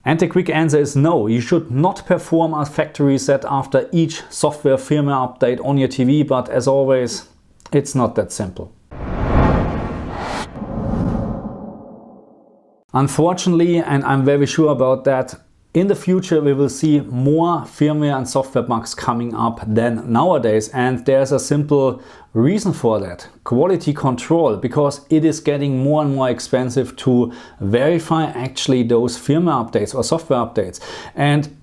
And the quick answer is no, you should not perform a factory reset after each software firmware update on your TV, but as always, it's not that simple. Unfortunately, and I'm very sure about that, in the future we will see more firmware and software bugs coming up than nowadays, and there's a simple reason for that: quality control, because it is getting more and more expensive to verify actually those firmware updates or software updates. And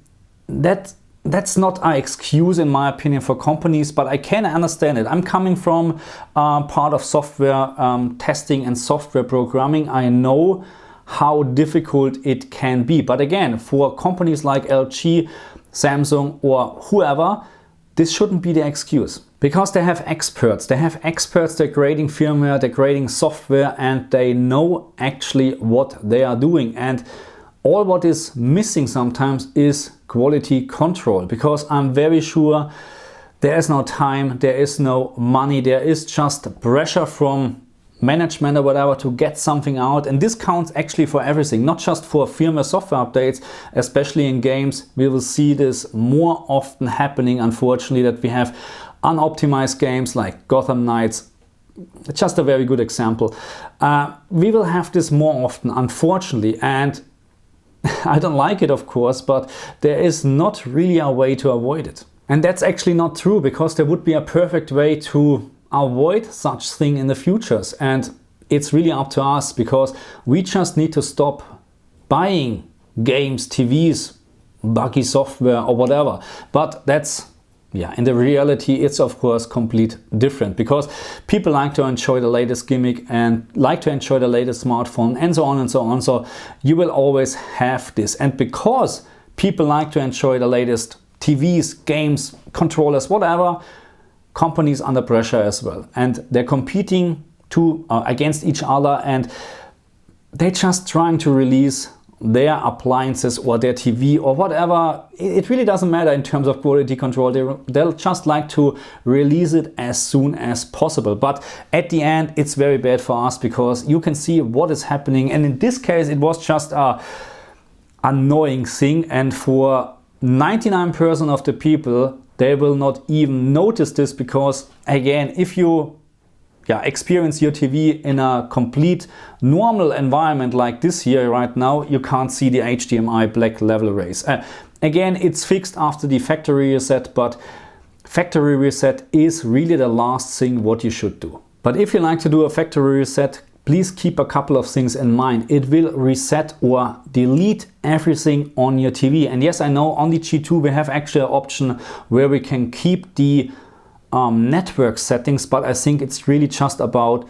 that's not an excuse in my opinion for companies, but I can understand it. I'm coming from part of software testing and software programming. I know how difficult it can be. But again, for companies like LG, Samsung or whoever, this shouldn't be the excuse. Because they have experts. They're grading firmware, they're grading software, and they know actually what they are doing. And all what is missing sometimes is quality control, because I'm very sure there is no time, there is no money, there is just pressure from management or whatever to get something out. And this counts actually for everything, not just for firmware software updates. Especially in games, we will see this more often happening, unfortunately, that we have unoptimized games like Gotham Knights, just a very good example. We will have this more often, unfortunately, and I don't like it, of course, but there is not really a way to avoid it. And that's actually not true, because there would be a perfect way to avoid such thing in the futures, and it's really up to us, because we just need to stop buying games, TVs, buggy software or whatever. But that's, yeah, in the reality it's of course complete different, because people like to enjoy the latest gimmick and like to enjoy the latest smartphone and so on and so on. So you will always have this, and because people like to enjoy the latest TVs, games, controllers, whatever, companies under pressure as well, and they're competing against each other, and they're just trying to release their appliances or their TV or whatever. It really doesn't matter in terms of quality control. They'll just like to release it as soon as possible. But at the end, it's very bad for us, because you can see what is happening. And in this case, it was just a annoying thing, and for 99% of the people, they will not even notice this, because again, if you experience your TV in a complete normal environment like this here right now, you can't see the HDMI black level rays. Again, it's fixed after the factory reset, but factory reset is really the last thing what you should do. But if you like to do a factory reset, please keep a couple of things in mind. It will reset or delete everything on your TV. And yes, I know on the G2 we have actually an option where we can keep the network settings, but I think it's really just about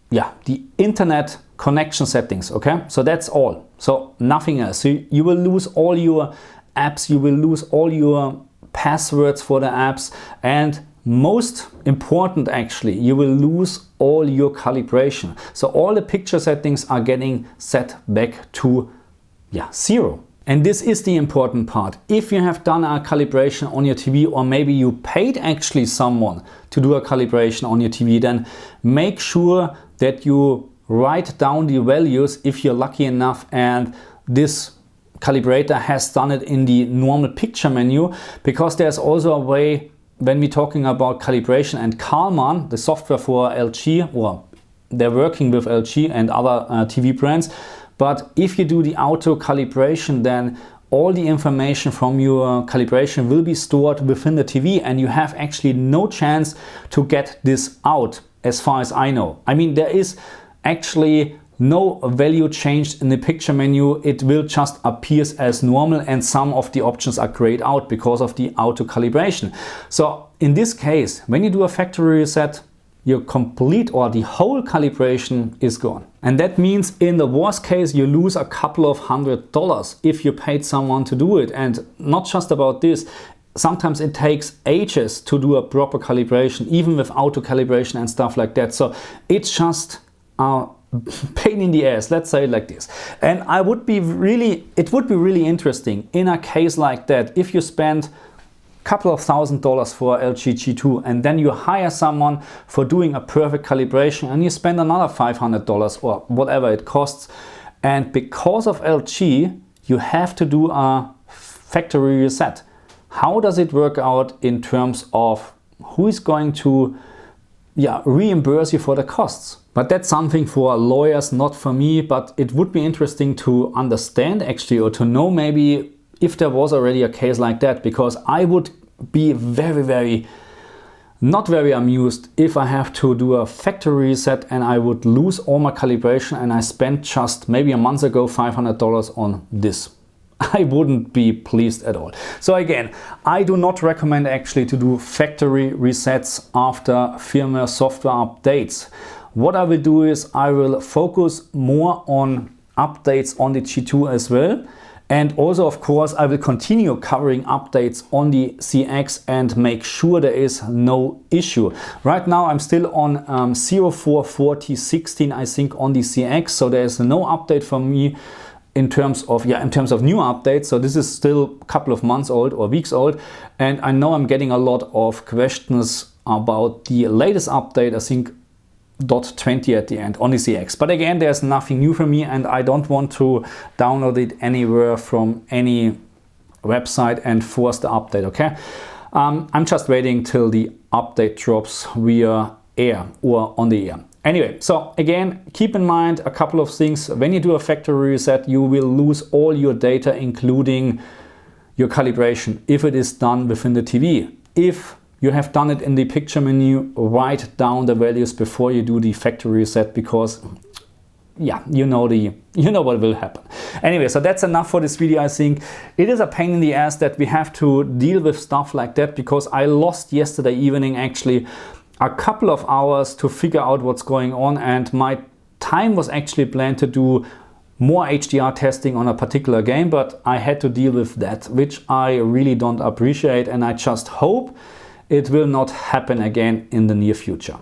the internet connection settings. Okay, so that's all, so nothing else. So you will lose all your apps, you will lose all your passwords for the apps, and most important actually, you will lose all your calibration. So all the picture settings are getting set back to zero. And this is the important part. If you have done a calibration on your TV, or maybe you paid actually someone to do a calibration on your TV, then make sure that you write down the values if you're lucky enough, and this calibrator has done it in the normal picture menu, because there's also a way, when we're talking about calibration, and Kalman, the software for LG, or they're working with LG and other TV brands, but if you do the auto calibration, then all the information from your calibration will be stored within the TV, and you have actually no chance to get this out, as far as I know. I mean, there is actually no value changed in the picture menu. It will just appear as normal, and some of the options are grayed out because of the auto calibration. So in this case, when you do a factory reset, your complete or the whole calibration is gone. And that means in the worst case, you lose a couple of $100 if you paid someone to do it. And not just about this, sometimes it takes ages to do a proper calibration, even with auto calibration and stuff like that. So it's just a pain in the ass, let's say it like this. And it would be really interesting in a case like that, if you spend couple of $1,000s for LG G2 and then you hire someone for doing a perfect calibration, and you spend another $500 or whatever it costs, and because of LG you have to do a factory reset. How does it work out in terms of who is going to reimburse you for the costs? But that's something for lawyers, not for me, but it would be interesting to understand actually, or to know maybe if there was already a case like that, because I would be not very amused if I have to do a factory reset and I would lose all my calibration and I spent just maybe a month ago $500 on this. I wouldn't be pleased at all. So again, I do not recommend actually to do factory resets after firmware software updates. What I will do is I will focus more on updates on the G2 as well. And also, of course, I will continue covering updates on the CX and make sure there is no issue. Right now, I'm still on 044016, I think, on the CX. So there is no update for me in terms of new updates. So this is still a couple of months old or weeks old. And I know I'm getting a lot of questions about the latest update, I think, .20 at the end on the CX. But again, there's nothing new for me and I don't want to download it anywhere from any website and force the update, okay? I'm just waiting till the update drops via air or on the air. Anyway, so again, keep in mind a couple of things. When you do a factory reset, you will lose all your data, including your calibration, if it is done within the TV. If you have done it in the picture menu, write down the values before you do the factory reset, because you know what will happen. Anyway, so that's enough for this video. I think it is a pain in the ass that we have to deal with stuff like that, because I lost yesterday evening actually a couple of hours to figure out what's going on, and my time was actually planned to do more HDR testing on a particular game, but I had to deal with that, which I really don't appreciate, and I just hope it will not happen again in the near future.